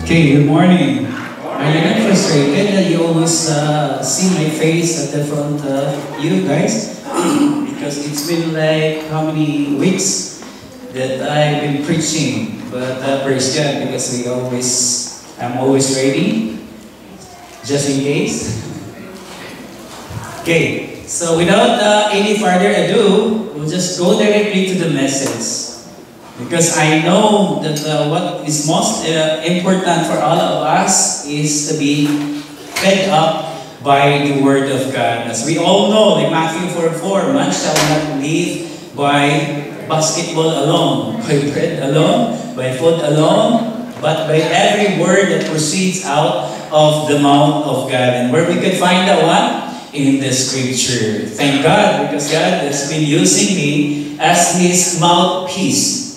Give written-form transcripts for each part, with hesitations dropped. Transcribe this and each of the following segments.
Okay, good morning. Are you not frustrated that you always see my face at the front of you guys? Because it's been like how many weeks that I've been preaching. But praise God, because I'm always ready, just in case. Okay, so without any further ado, we'll just go directly to the message. Because I know that what is most important for all of us is to be fed up by the Word of God. As we all know, like Matthew 4:4, man shall not live by basketball alone, by bread alone, by food alone, but by every word that proceeds out of the mouth of God. And where we can find that one? In the Scripture. Thank God, because God has been using me as His mouthpiece.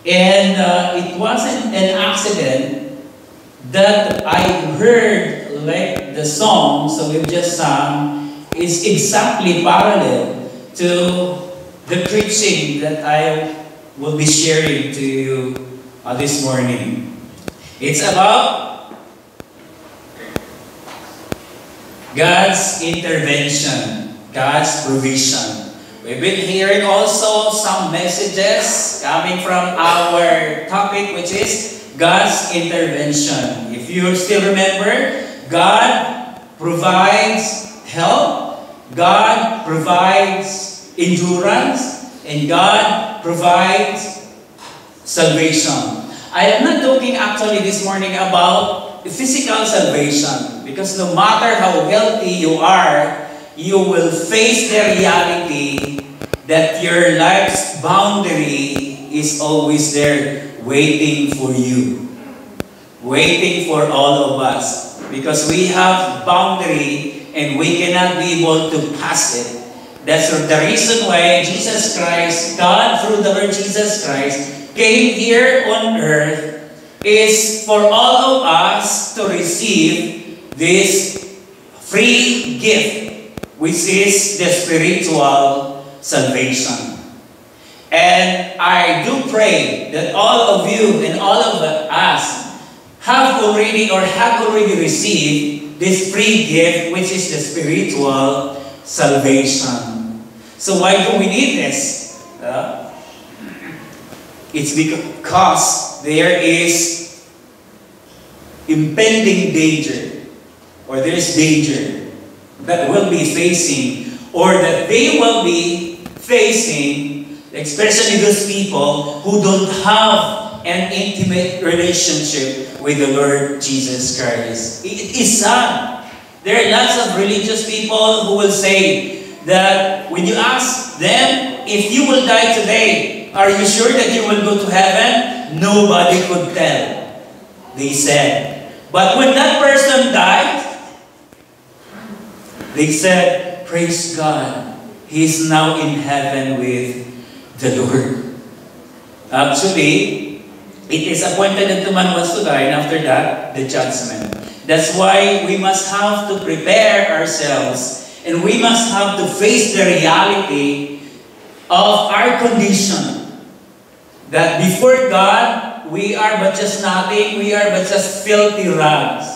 And it wasn't an accident that I heard like the song, so we've just sung, is exactly parallel to the preaching that I will be sharing to you this morning. It's about God's intervention, God's provision. We've been hearing also some messages coming from our topic, which is God's intervention. If you still remember, God provides help, God provides endurance, and God provides salvation. I am not talking actually this morning about physical salvation, because no matter how healthy you are, you will face the reality that your life's boundary is always there waiting for you. Waiting for all of us. Because we have boundary and we cannot be able to pass it. That's the reason why Jesus Christ, God through the Lord Jesus Christ, came here on earth is for all of us to receive this free gift, which is the spiritual salvation. And I do pray that all of you and all of us have already received this free gift, which is the spiritual salvation. So why do we need this? It's because there is impending danger, or there is danger that will be facing, or that they will be facing, especially those people who don't have an intimate relationship with the Lord Jesus Christ. It is sad. There are lots of religious people who will say that when you ask them, if you will die today, are you sure that you will go to heaven? Nobody could tell, they said. But when that person died, they said, praise God, he is now in heaven with the Lord. Actually, it is appointed that man was to die, and after that, the judgment. That's why we must have to prepare ourselves, and we must have to face the reality of our condition. That before God, we are but just nothing, we are but just filthy rags.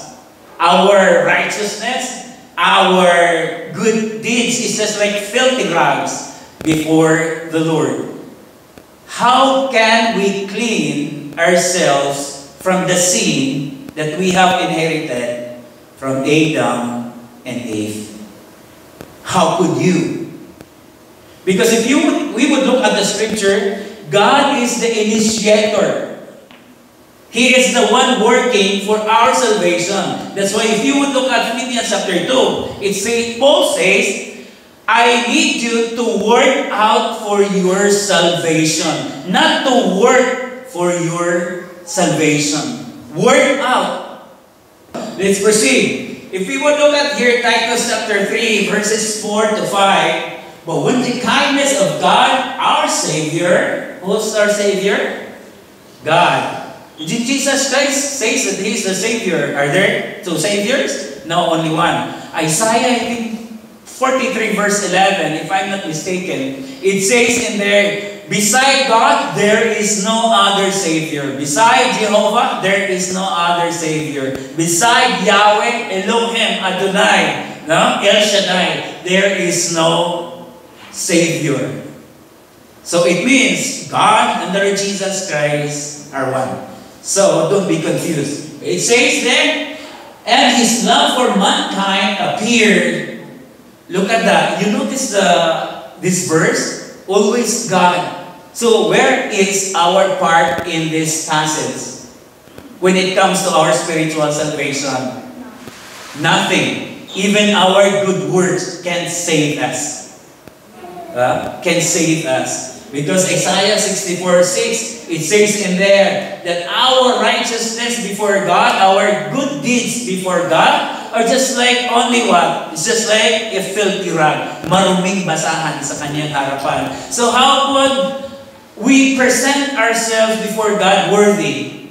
Our righteousness, our good deeds is just like filthy rags before the Lord. How can we clean ourselves from the sin that we have inherited from Adam and Eve? How could you? Because if we would look at the scripture, God is the initiator. He is the one working for our salvation. That's why if you would look at Philippians chapter 2, Paul says, I need you to work out for your salvation. Not to work for your salvation. Work out. Let's proceed. If we would look at here, Titus chapter 3, verses 4 to 5, but when the kindness of God, our Savior, who's our Savior? God. Did Jesus Christ say that He is the Savior? Are there two Saviors? No, only one. Isaiah, I think, 43 verse 11, if I'm not mistaken, it says in there, Beside God, there is no other Savior. Beside Jehovah, there is no other Savior. Beside Yahweh, Elohim, Adonai, no? El Shaddai, there is no Savior. So it means God and the Lord Jesus Christ are one. So don't be confused. It says there, and His love for mankind appeared. Look at that. You notice this verse? Always God. So where is our part in this passage when it comes to our spiritual salvation? Nothing. Even our good works can save us. Can save us. Because Isaiah 64:6, it says in there that our righteousness before God, our good deeds before God, are just like only what? It's just like a filthy rag, maruming basahan sa kanyang harapan. So how would we present ourselves before God worthy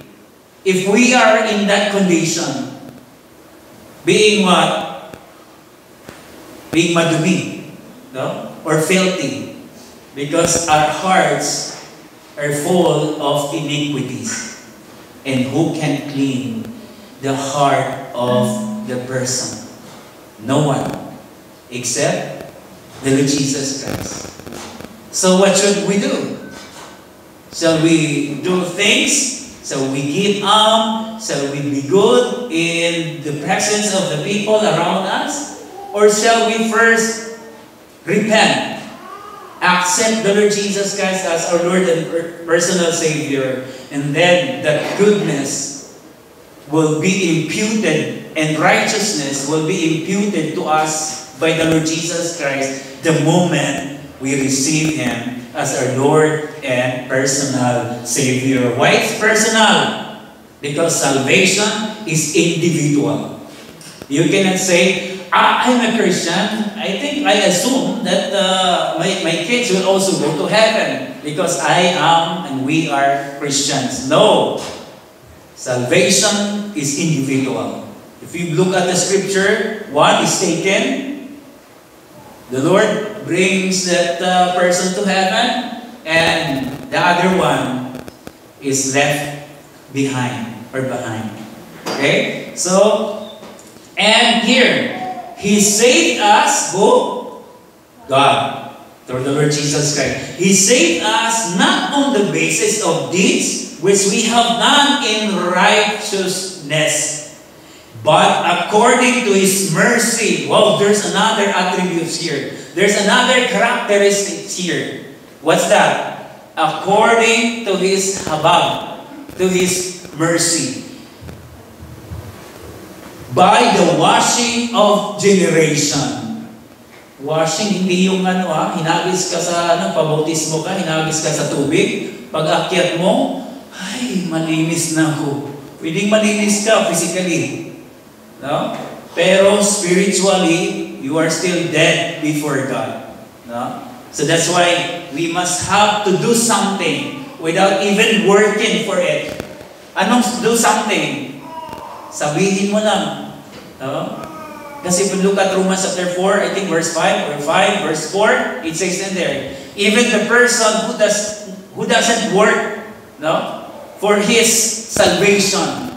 if we are in that condition? Being what? Being madumi, no? Or filthy. Because our hearts are full of iniquities. And who can clean the heart of the person? No one. Except the Lord Jesus Christ. So what should we do? Shall we do things? Shall we give alms? Shall we be good in the presence of the people around us? Or shall we first repent? Accept the Lord Jesus Christ as our Lord and personal Savior, and then that goodness will be imputed and righteousness will be imputed to us by the Lord Jesus Christ the moment we receive Him as our Lord and personal Savior. Why it's personal? Because salvation is individual. You cannot say, I'm a Christian. I assume that my kids will also go to heaven because I am and we are Christians. No. Salvation is individual. If you look at the scripture, one is taken. The Lord brings that person to heaven, and the other one is left behind. Okay? So, and here, He saved us, who? God, through the Lord Jesus Christ. He saved us not on the basis of deeds which we have done in righteousness, but according to His mercy. Wow, there's another attribute here. There's another characteristic here. What's that? According to His habag, to His mercy. By the washing of generation. Washing, hindi yung hinagis ka sa, pabautismo ka, hinagis ka sa tubig. Pag akyat mo, ay, malinis na ako. Pwedeng malinis ka physically. No? Pero spiritually, you are still dead before God. No? So that's why we must have to do something without even working for it. Anong do something? Sabihin mo lang. No? Kasi if you look at Romans chapter 4, I think verse 5 or 5, verse 4, it says in there, even the person who doesn't work, no, for his salvation,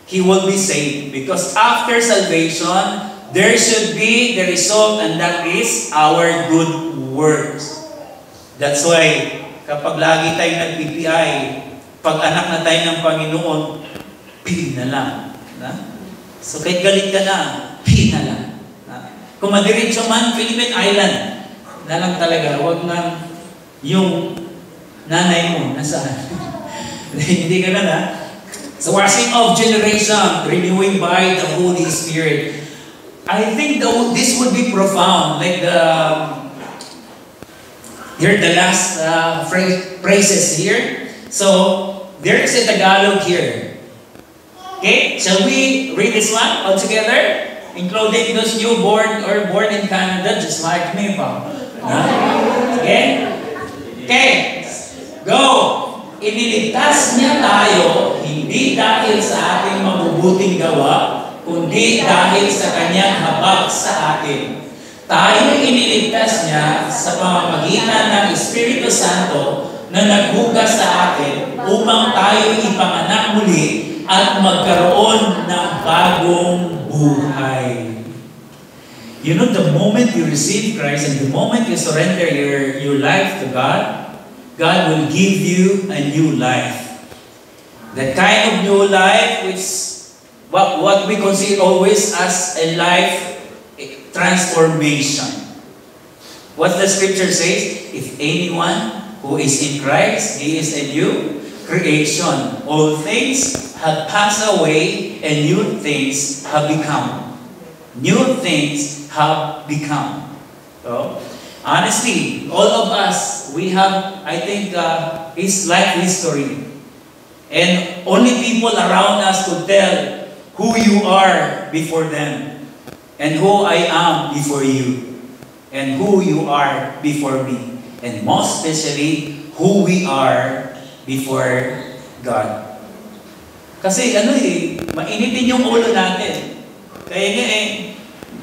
he will be saved. Because after salvation, there should be the result, and that is our good works. That's why, kapag lagi tayo nag-PPI, pag anak na tayo ng Panginoon, pili na lang. Na? So kahit galit ka na, pili na lang. Na? Kung madiretso man, Philippine Island, na lang talaga, huwag na yung nanay mo, nasaan? Hindi ka na. So washing of generation, renewing by the Holy Spirit. I think this would be profound, like here the last phrases here. So there is a Tagalog here. Okay, shall we read this one all together, including those newborn or born in Canada, just like me, pa? Okay, okay, go. Iniligtas niya tayo hindi dahil sa ating mabubuting gawa, kundi dahil sa kanyang habag sa atin. Tayo iniligtas niya sa pamamagitan ng Espiritu Santo na naghugas sa atin upang tayo ipanganak muli at magkaroon ng bagong buhay. You know, the moment you receive Christ and the moment you surrender your life to God, God will give you a new life. That kind of new life which what we consider always as a life transformation. What the scripture says, if anyone who is in Christ, he is a new creation. All things have passed away and new things have become. New things have become. So, honestly, all of us, we have, I think, his life history. And only people around us could tell who you are before them. And who I am before you. And who you are before me. And most especially, who we are before God. Kasi mainitin yung ulo natin. Kaya nga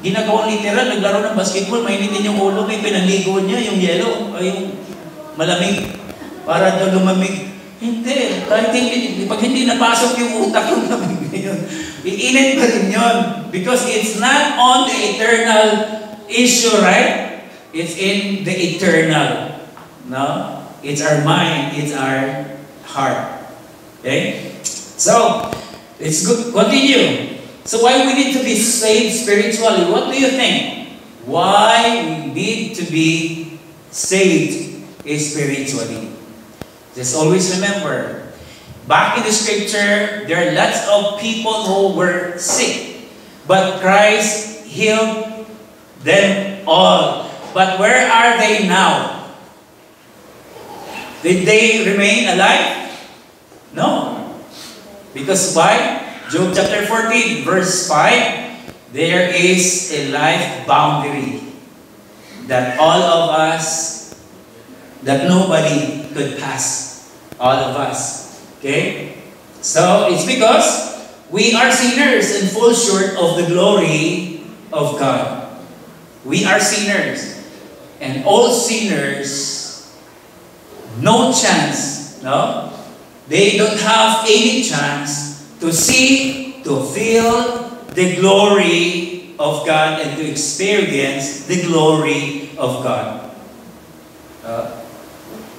ginagawang literal, naglaro ng basketball, mainitin yung ulo, pinanligo niya yung yellow, ay yung malamig, para daw lumamig. Hindi, kahit pag hindi napasok yung utak yung lamig na yun, iinit pa rin yun. Because it's not on the eternal issue, right? It's in the eternal. No? It's our mind, it's our heart. Okay? So, let's continue. So why we need to be saved spiritually? What do you think? Why we need to be saved spiritually? Just always remember, back in the scripture, there are lots of people who were sick, but Christ healed them all. But where are they now? Did they remain alive? No. Because why? Job chapter 14, verse 5, there is a life boundary that all of us, that nobody could pass. All of us. Okay? So, it's because we are sinners and fall short of the glory of God. We are sinners. And all sinners, no chance, no? They don't have any chance to see, to feel the glory of God and to experience the glory of God.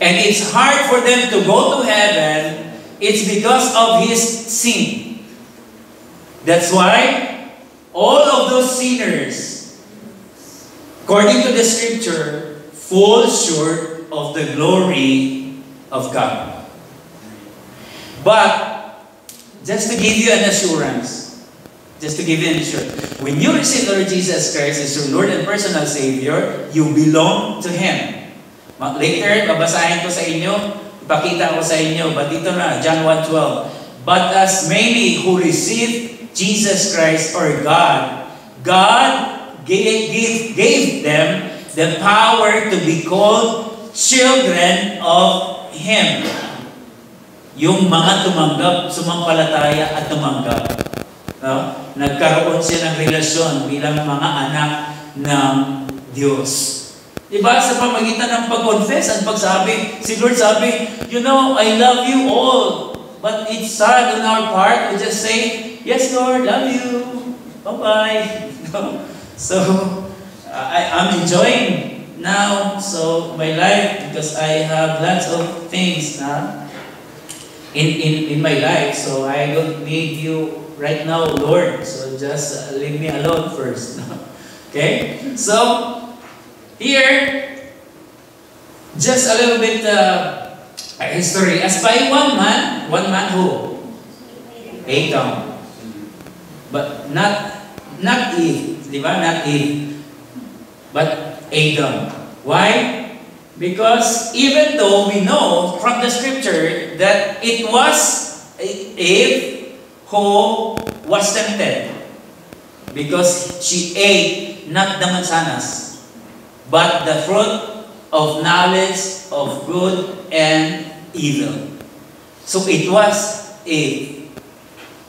And it's hard for them to go to heaven. It's because of his sin. That's why all of those sinners, according to the scripture, fall short of the glory of God. But just to give you an assurance, when you receive Lord Jesus Christ as your Lord and personal Savior, you belong to Him. Later, babasahin ko sa inyo, ipakita ko sa inyo, but dito na, John 1:12. But as many who receive Jesus Christ or God gave them the power to be called children of Him. Yung mga tumanggap, sumampalataya at tumanggap. No? Nagkaroon siya ng relasyon bilang mga anak ng Diyos. Diba? Sa pamagitan ng pag-confess at pagsabi, si Lord sabi, you know, I love you all. But it's sad on our part, we just say, yes Lord, love you. Bye-bye. No? So, I'm enjoying now, so my life, because I have lots of things now in my life, so I don't need you right now, Lord. So just leave me alone first. Okay? So, here, just a little bit history. As by one man who? Adam. But not Eve. Diba? Not Eve. But Adam. Why? Because even though we know from the scripture that it was Eve who was tempted, because she ate not the manzanas, but the fruit of knowledge of good and evil. So it was Eve.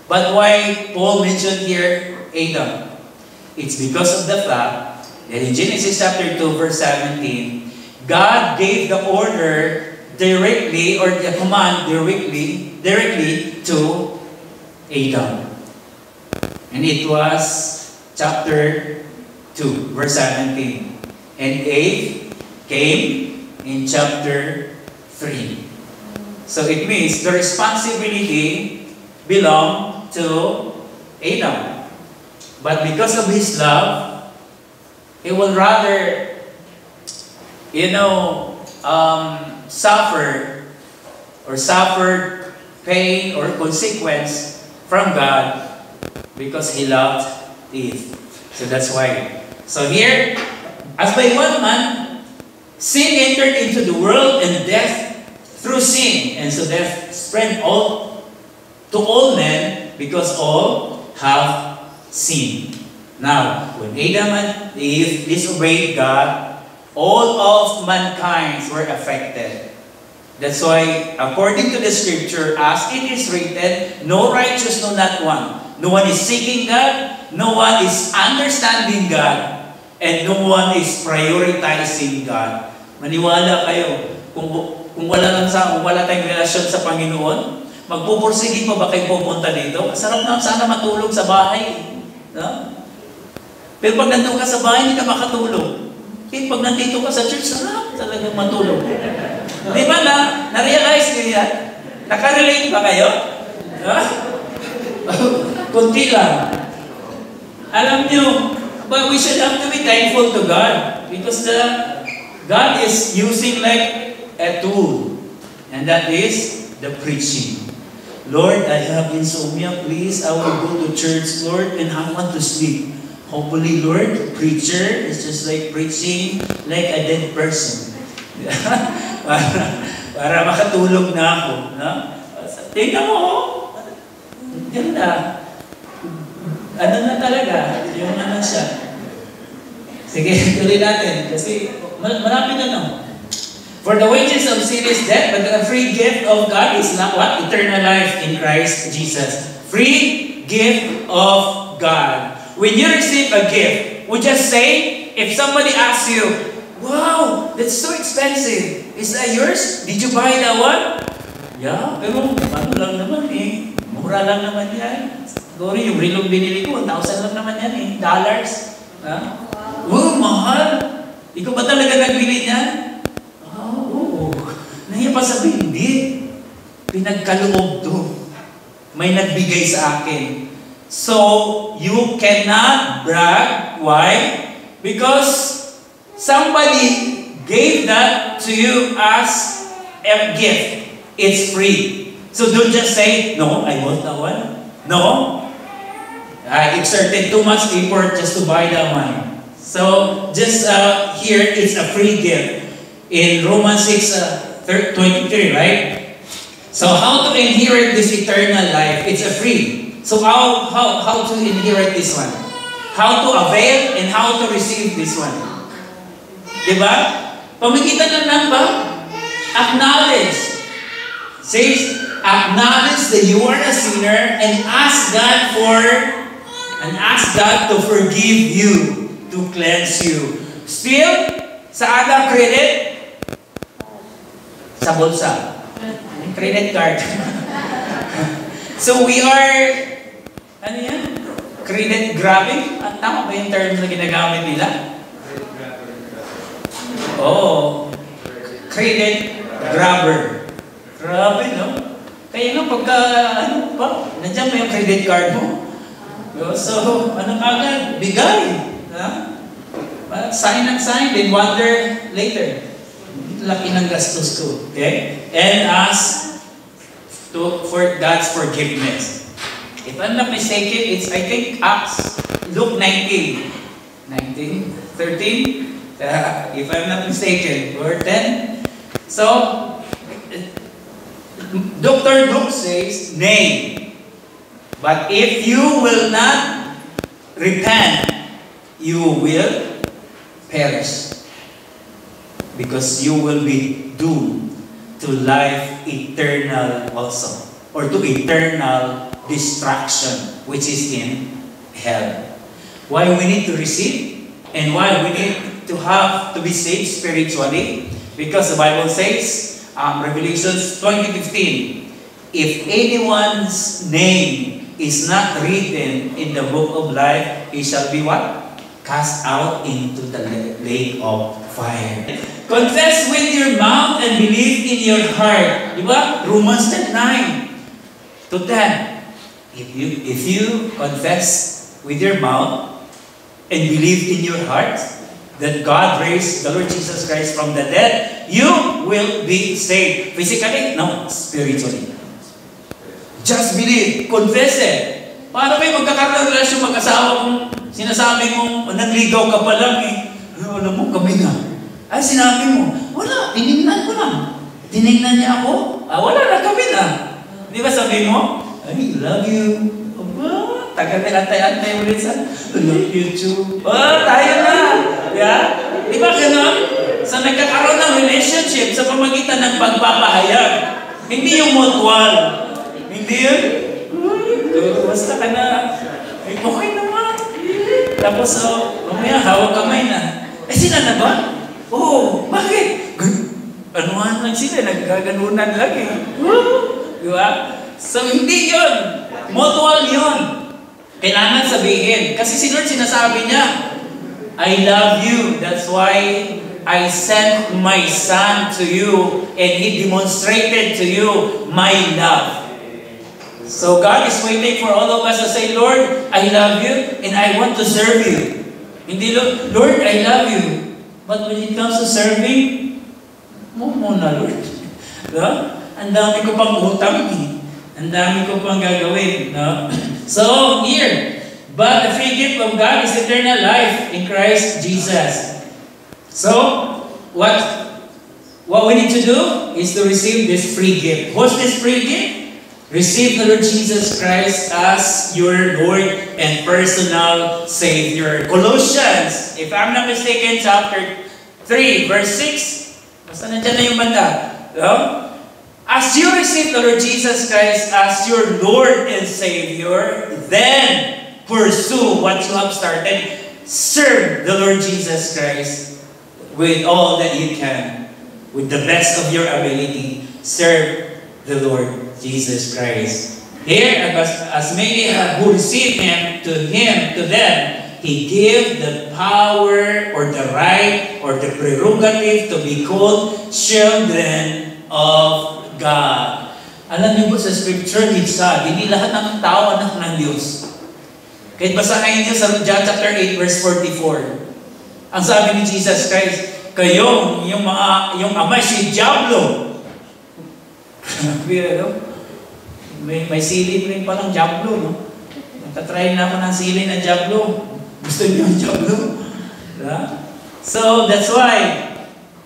But why Paul mentioned here Adam? It's because of the fact that in Genesis chapter 2 verse 17, God gave the order directly, or the command directly to Adam. And it was chapter 2, verse 17. And Eve came in chapter 3. So it means the responsibility belonged to Adam. But because of his love, he will rather, suffer pain or consequence from God because he loved Eve. So that's why. So here, as by one man, sin entered into the world, and death through sin. And so death spread to all men because all have sinned. Now, when Adam and Eve disobeyed God, all of mankind were affected. That's why, according to the scripture, as it is written, no righteous, no not one. No one is seeking God, no one is understanding God, and no one is prioritizing God. Maniwala kayo, kung wala tayong relasyon sa Panginoon, magpupursige pa ba kayo pupunta dito? Masarap na sana matulog sa bahay. No? Pero pag nandun ka sa bahay, hindi ka makatulog. Kaya pag nandito ka sa church, sarap talagang matulog. Di ba na-realize nyo yan? Nakarelate ba kayo? Ha? Kunti lang. Alam nyo, but we should have to be thankful to God because God is using like a tool, and that is the preaching. Lord, I have insomnia. Please, I will go to church, Lord, and I want to sleep. Hopefully, Lord, the preacher is just like preaching like a dead person. para makatulog na ako. No? Tingnan mo, ganda. Ano na talaga? Yung ano siya. Sige, tuloy natin. Kasi marami na no. For the wages of sin is death, but the free gift of God is not what? Eternal life in Christ Jesus. Free gift of God. When you receive a gift, would just say, if somebody asks you, wow, that's so expensive. Is that yours? Did you buy that one? Yeah, pero ano lang naman eh. Mura lang naman yan. Siguro yung rilong binili ko, 1,000 lang naman yan eh. Dollars. Ha? Wow, mahal. Ikaw ba talaga nagbili niyan? Oo. Nahiya pa sabihin, hindi. Pinagkaloob to. May nagbigay sa akin. So, you cannot brag. Why? Because somebody gave that to you as a gift. It's free. So don't just say, no, I want that one. No. I exerted too much effort just to buy that one. So just here, it's a free gift. In Romans 6:23, right? So how to inherit this eternal life? It's a free. So how to inherit this one? How to avail and how to receive this one? Diba? Pamagitan na lang ba? Acknowledge. Says, acknowledge that you are a sinner and ask God to forgive you, to cleanse you. Still, saan ang credit? Sa bulsa. Credit card. So we are, ano yan? Credit grabbing? Tama ba yung terms na ginagamit nila? Oh, credit grabber. Grabe, no? Kaya nga pagka, nandiyan pa yung credit card mo. So, agad? Bigay. Sign and sign, then wonder later. Laki ng gastos ko. Okay? And ask for God's forgiveness. If I'm not mistaken, it's, I think, Luke 19, 13, if I'm not mistaken, or 10. So, Dr. Luke says, nay, but if you will not repent, you will perish. Because you will be doomed to life eternal also. Or to eternal destruction, which is in hell. Why we need to receive? And why we need to have to be saved spiritually? Because the Bible says, Revelation 20:15. If anyone's name is not written in the book of life, he shall be what? Cast out into the lake of fire. Confess with your mouth and believe in your heart. Di ba? Romans 10:9-10. If you confess with your mouth and believe in your heart that God raised the Lord Jesus Christ from the dead, you will be saved. Physically? No. Spiritually. Just believe. Confess it. Paano kayo magkakaroon ng relasyon mag-asawa kung sinasabi mo, nagligaw ka pa lang eh. Alam mo, kami na. Ay, sinabi mo, wala, tinignan ko lang. Tinignan niya ako? Wala na, kami na. Di ba sabi mo? I love you. Aba, tagal na antay-antay ulit sa I love you too. Tayo na. Yeah? Di ba ganun? Sa nagkakaroon ng relationship sa pamagitan ng pagpapahayag. Hindi yung mutual. Hindi yun? Basta ka na. Ay, okay naman. Tapos, mamaya, hawak kamay na. Sila na ba? Oo. Bakit? Anuhan lang sila. Nagkaganunan lang eh. Di ba? So, hindi yun. Mutual yun. Kailangan sabihin. Kasi si Lord sinasabi niya, I love you. That's why I sent my Son to you and He demonstrated to you my love. So God is waiting for all of us to say, Lord, I love you and I want to serve you. Hindi, Lord, I love you. But when it comes to serving, muna, Lord. No? Ang dami ko pang utang eh. Ang dami ko pang gagawin. No? So, here, but the free gift of God is eternal life in Christ Jesus. So, what we need to do is to receive this free gift. What's this free gift? Receive the Lord Jesus Christ as your Lord and personal Savior. Colossians, if I'm not mistaken, chapter 3, verse 6. Basta nandiyan na yung banda. No? As you receive the Lord Jesus Christ as your Lord and Savior, then pursue what you have started. Serve the Lord Jesus Christ with all that you can. With the best of your ability. Serve the Lord Jesus Christ. Here, as many who receive Him, to them, He gave the power or the right or the prerogative to be called children of God. Alam niyo po sa Scripture, hindi lahat ng tao anak ng Diyos. Kahit basahin niyo sa John chapter 8, verse 44. Ang sabi ni Jesus Christ, kayo, yung ama si Diablo. May silid rin palang Diablo, no? Natatry na ako ng silid ng Diablo. Gusto niyo ang Diablo? So, that's why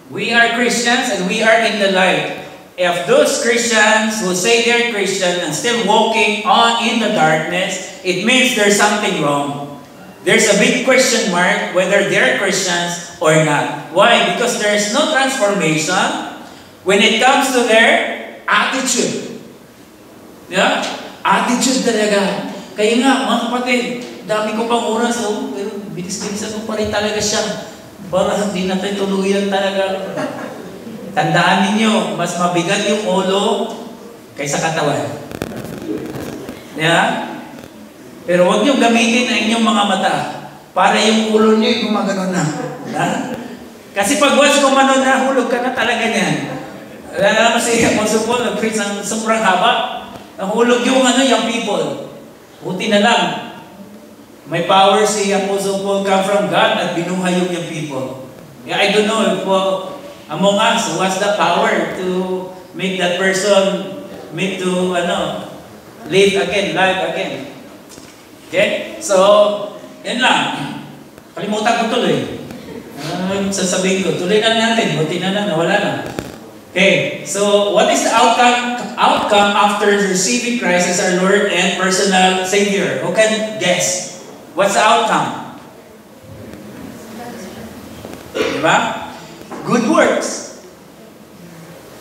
we are Christians and we are in the light. If those Christians who say they're Christian and still walking on in the darkness, it means there's something wrong. There's a big question mark whether they're Christians or not. Why? Because there's no transformation when it comes to their attitude. Yeah? Attitude talaga. Kaya nga, mga kapatid, dami ko pang oras, pero bilis-bilisan ko pa rin talaga siya. Para hindi natin tuluyan talaga. Tandaan ninyo, mas mabigat yung ulo kaysa katawan. Yeah? Pero huwag nyo gamitin ang inyong mga mata para yung ulo nyo gumagano na. Kasi pag once gumano na, hulog ka na talaga niyan. Wala naman si Apostle Paul, nag-preach ng sobrang haba. Nahulog yung young people. Buti na lang. May power si Apostle Paul come from God at binuhay yung young people. Yeah, I don't know if among us who has the power to make that person live again. Okay? So, yan lang. Kalimutan ko tuloy. Sasabihin ko, tuloy na natin. Buti na lang, nawala na. Okay, so what is the outcome after receiving Christ as our Lord and personal Savior? Who can guess? What's the outcome? Diba? Good works.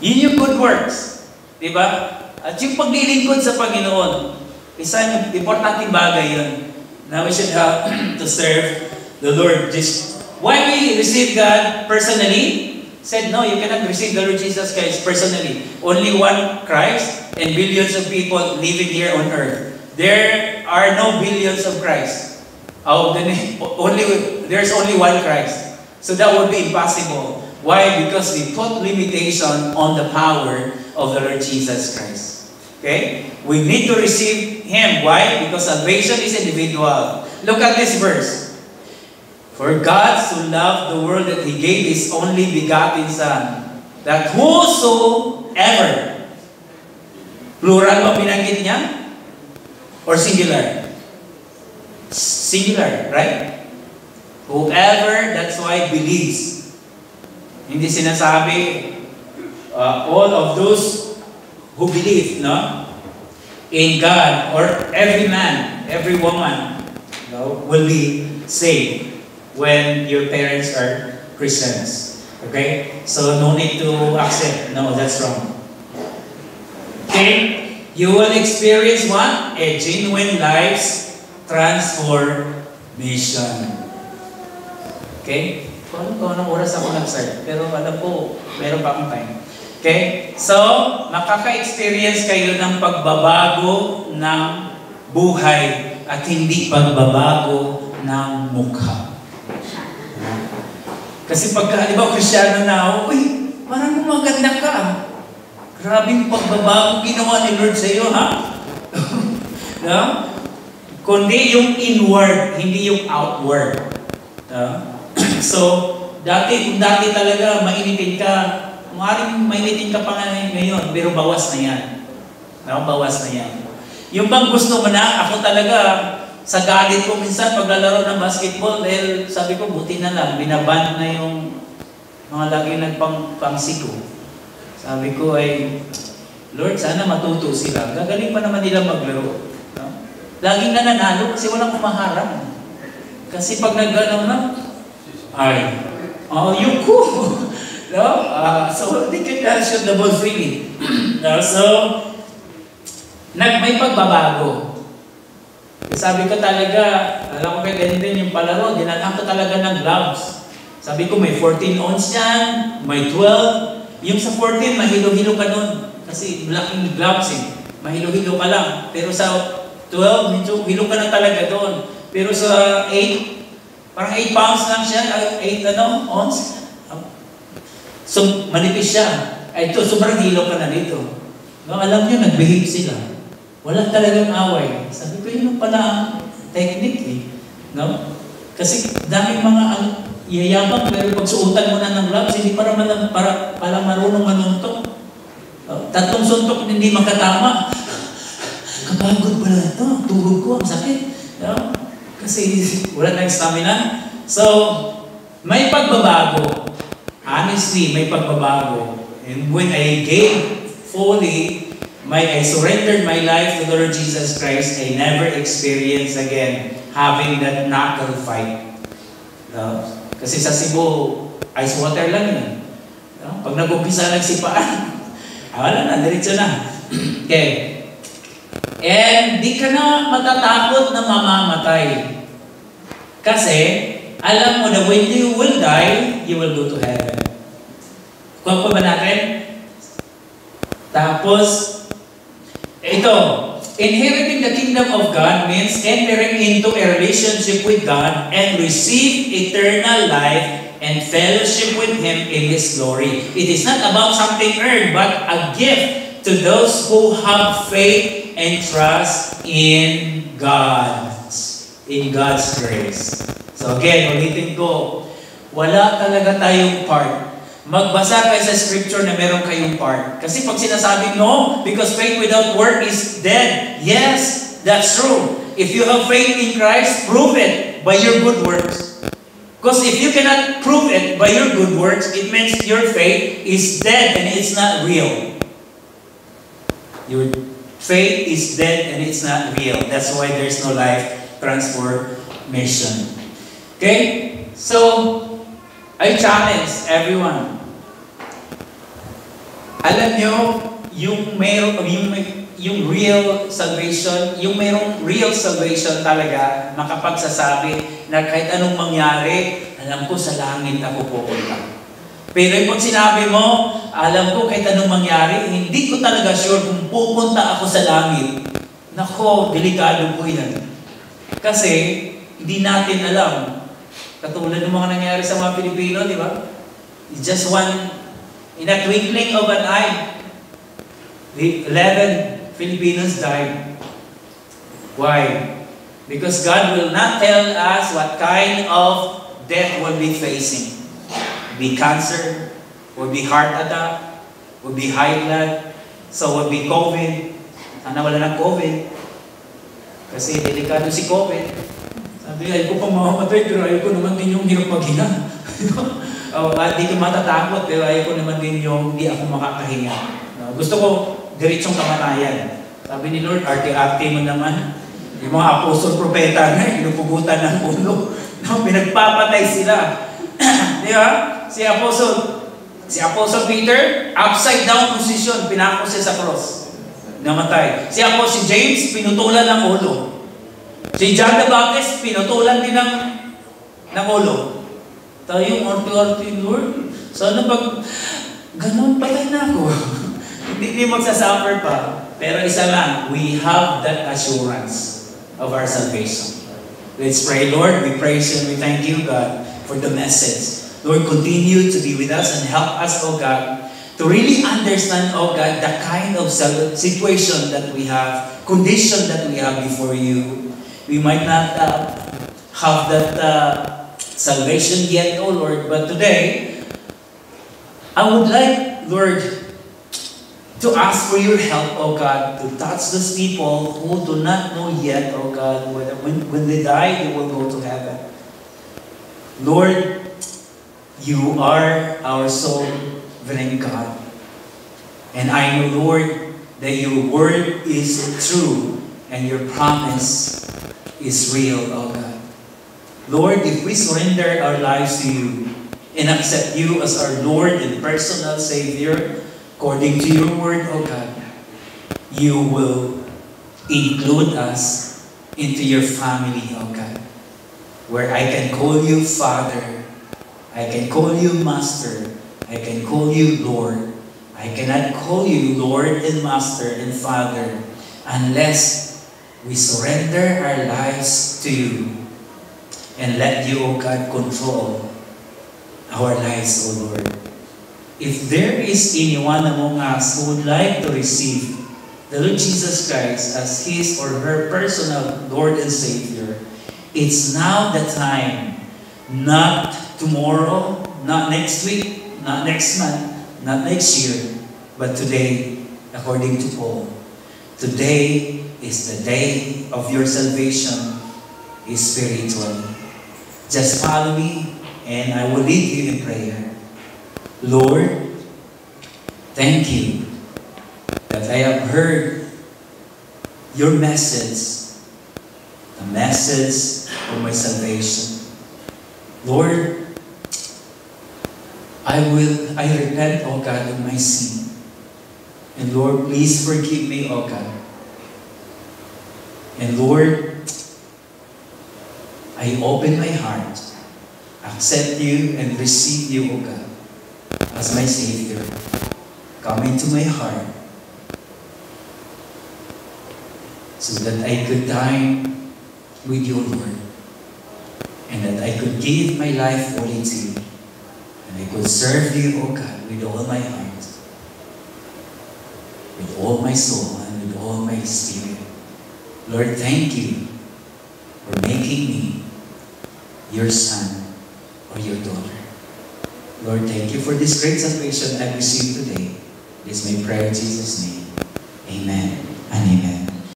Yun yung good works. Diba? At yung paglilingkod sa Panginoon, isa yung importanteng bagay yun. Now we should have to serve the Lord. Why we receive God personally? said, no, you cannot receive the Lord Jesus Christ personally. Only one Christ and billions of people living here on earth. There are no billions of Christ. There's only one Christ. So that would be impossible. Why? Because we put limitation on the power of the Lord Jesus Christ. Okay? We need to receive Him. Why? Because salvation is individual. Look at this verse. For God so loved the world that He gave His only begotten Son, that whosoever, plural ba binanggit niya? Or singular? Singular, right? Whoever, that's why, believes. Hindi sinasabi, all of those who believe, no? In God, or every man, every woman, no, will be saved when your parents are Christians. Okay? So, no need to accept. No, that's wrong. Okay? You will experience what? A genuine life's transformation. Okay? Kung anong oras ako nag-start. Pero alam ko, meron pa akong time. Okay? So, makaka-experience kayo ng pagbabago ng buhay at hindi pagbabago ng mukha. Kasi pagka, di ba, Kristyano na, uy, parang maganda ka. Grabing pagbabago ginawa ni Lord sa iyo, ha? No? Kundi yung inward, hindi yung outward. So, kung dati talaga mainitin ka, maaaring mainitin ka pa nga ngayon, pero bawas na yan. No? Bawas na yan. Yung bang gusto mo na, ako talaga, sa galit ko minsan paglalaro ng basketball, dahil sabi ko, buti na lang, binaban na yung mga lagi nagpangsigo. Sabi ko ay, Lord, sana matuto sila. Gagaling pa naman nila maglaro. No? Laging nananalo kasi walang kumaharang. Kasi pag nag-ano na, ay, yung ko. No? So, they can shoot the ball freely. So, may pagbabago. Sabi ko talaga, alam ko kaya din yung palaro, dinadaan ko talaga ng gloves. Sabi ko, may 14 ounce yan, may 12. Yung sa 14, mahilo-hilo ka nun. Kasi malaking gloves eh. Mahilo-hilo ka lang. Pero sa 12, medyo hilo ka na talaga doon. Pero sa 8, parang 8 pounds lang siya, 8 ounce. So, manipis siya. Ay, ito, sobrang hilo ka na dito. No, alam niyo, nag-behave sila. Wala talagang away. Sabi ko, yun pala ang technique eh. No? Kasi daming mga yayabang, pero pag suotan mo na ng gloves, hindi para marunong manuntok. Tatlong suntok hindi makatama. Kapagod pala ito. Tuhod ko, ang sakit. No? Kasi wala na stamina. So, may pagbabago. Honestly, may pagbabago. And when I gave fully, I surrendered my life to the Lord Jesus Christ, I never experienced again having that knuckle fight. Kasi sa Cebu, ice water lang yun. Pag nag-umpisa nagsipaan, wala na, diretso na. Okay. And di ka na matatakot na mamamatay. Kasi, alam mo na when you will die, you will go to heaven. Kuha pa ba natin? Tapos, ito, inheriting the kingdom of God means entering into a relationship with God and receive eternal life and fellowship with Him in His glory. It is not about something earned, but a gift to those who have faith and trust in God's grace. So again, ulitin ko, wala talaga tayong part. Magbasa kayo sa scripture na meron kayong part. Kasi pag sinasabi, no, because faith without work is dead. Yes, that's true. If you have faith in Christ, prove it by your good works. Because if you cannot prove it by your good works, it means your faith is dead and it's not real. Your faith is dead and it's not real. That's why there's no life transformation. Okay? So, I challenge everyone. Alam nyo, yung real salvation, yung mayroong real salvation talaga, makapagsasabi na kahit anong mangyari, alam ko sa langit ako pupunta. Pero pag sinabi mo, alam ko kahit anong mangyari, hindi ko talaga sure kung pupunta ako sa langit. Nako, delikado po yan. Kasi, hindi natin alam. Katulad ng mga nangyari sa mga Pilipino, di ba? Just one, in a twinkling of an eye, 11 Filipinos died. Why? Because God will not tell us what kind of death we'll be facing. Be cancer, will be heart attack, will be high blood, so will be COVID. Sana wala ng COVID. Kasi delikado si COVID. Sabi, ayaw ko pang mamamatay, pero ayaw ko naman din yung hirap maghinga. Di ko matatakot, pero ayaw ko naman din yung di ako makakahinga. Gusto ko diretsong kamatayan. Sabi ni Lord, arte-arte mo naman. Yung mga apostol propeta na, inupugutan ng ulo. Pinagpapatay sila. Di ba? Si Apostle Peter, upside down position, pinako siya sa cross. Namatay. Si James, pinutulan ng ulo. Si John the Baptist, pinutulan din ng ulo. Tayo, orti-orti, Lord. Sana pag ganun, patay na ako. Hindi magsasuffer pa. Pero isa lang, we have that assurance of our salvation. Let's pray, Lord. We praise you and we thank you, God, for the message. Lord, continue to be with us and help us, oh God, to really understand, oh God, the kind of situation that we have, condition that we have before you. We might not have that salvation yet, oh Lord, but today, I would like, Lord, to ask for your help, oh God, to touch those people who do not know yet, oh God, when they die, they will go to heaven. Lord, you are our sovereign God. And I know, Lord, that your word is true and your promise is real, oh God. Lord, if we surrender our lives to you and accept you as our Lord and personal Savior, according to your word, oh God, you will include us into your family, oh God, where I can call you Father, I can call you Master, I can call you Lord. I cannot call you Lord and Master and Father unless we surrender our lives to you and let you, O God, control our lives, O Lord. If there is anyone among us who would like to receive the Lord Jesus Christ as his or her personal Lord and Savior, it's now the time, not tomorrow, not next week, not next month, not next year, but today, according to Paul. Today is the day of your salvation spiritually. Just follow me and I will lead you in prayer. Lord, thank you that I have heard your message, the message of my salvation. Lord, I repent, O God, of my sin. And Lord, please forgive me, O God. And Lord, I open my heart, accept you and receive you, O God, as my Savior. Come into my heart so that I could dine with you, Lord, and that I could give my life fully to you. And I could serve you, O God, with all my heart, with all my soul, and with all my spirit. Lord, thank you for making me your son or your daughter. Lord, thank you for this great salvation I received today. It is my prayer in Jesus' name. Amen.